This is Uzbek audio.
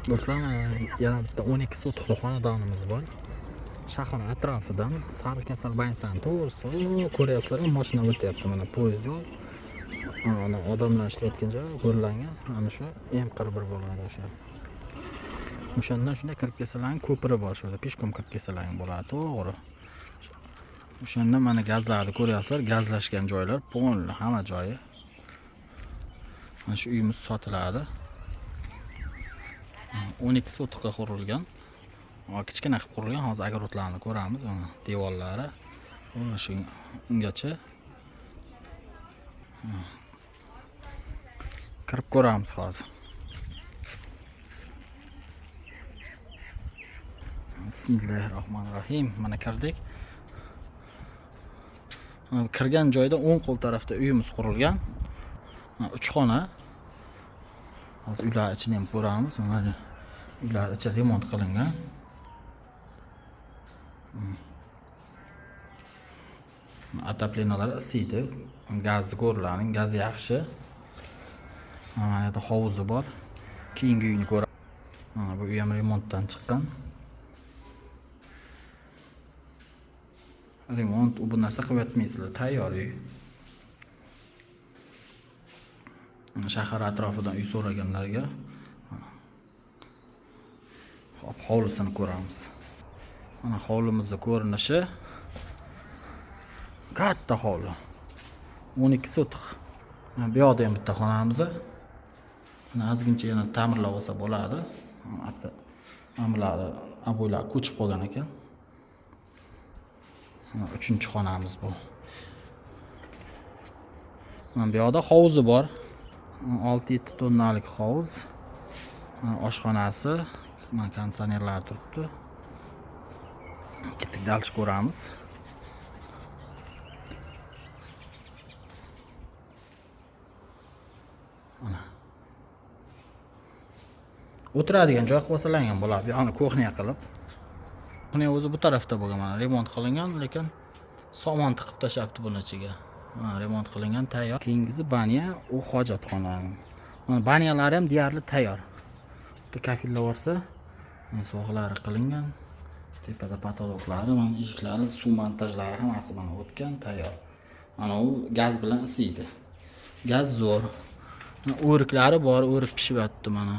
Do'stlar, yana bitta 12 sotixli xonadonimiz bor. Shahar atrofidan Sarikasal bansani to'g'risi ko'ryapsizlar, mashina o'tyapti. Mana poyezd yo'l. Ana odamlar ishlayotgan joy ko'rlangan. Ana shu M41 bo'ladi o'sha. O'shandan shunday kirib kelsalar, ko'piri bor, shunda peshkom kirib kelsalar bo'ladi, to'g'ri. O'shanda mana gazlarni ko'ryapsizlar, gazlashgan joylar, polni hamma joyi. Mana shu uyimiz sotiladi. 12 sotixga qurilgan. Kichkina qilib qurilgan. Hozir огородlarni ko'ramiz. Mana devorlari shu ungacha kirib ko'ramiz hozir. Bismillahirrohmanirrohim. Mana kirdik. Kirgan joyda o'ng qo'l tarafda uyimiz qurilgan. 3 xona. Hozir uylar ichini ham ko'ramiz. Mana uylar ichi remont qilingan. Ataplenalari isiydi. Gazni ko'rlaring, gaz yaxshi. Mana yerda hovuzi bor. Keyingi uyni ko'ramiz. Mana bu uy ham remontdan chiqqan. Remont bu narsa qilyapmaysizlar, tayyor uy. Shahar atrofidan uy so'raganlarga hop hovlisini ko'ramiz. Mana hovlimizning ko'rinishi. Katta hovli. 12 sotix. Mana bu yoqda ham bitta xonamiz. Mana ozgincha yana ta'mirlab olsa bo'ladi. Hatto amlari aboylar ko'chib qolgan ekan. 3-xonamiz bu. Mana bu yoqda hovuzi bor. 6-7 tonnalik hovuz. Oshxonasi, mana konditsionerlar turibdi. Ketdik, dalch ko'ramiz. Mana. O'tiradigan joy qilib olsalar bo'ladi. Yo'qni kuxnya qilib. Kuxnya o'zi bu tarafda bo'lgan, mana remont qilingan, lekin somon tiqib tashabdi buni ichiga. Mana remont qilingan, tayyor. Keyingisi banya, u hojatxona. Mana banyalari ham deyarli tayyor. Bitta kafillar borsa, mana sog'lari qilingan. Tepada patologlari, mana eshiklari, suv montajlari hammasi mana o'tgan, tayyor. Mana u gaz bilan isiydi. Gaz zo'r. O'riklari bor, o'rik pishyapti mana.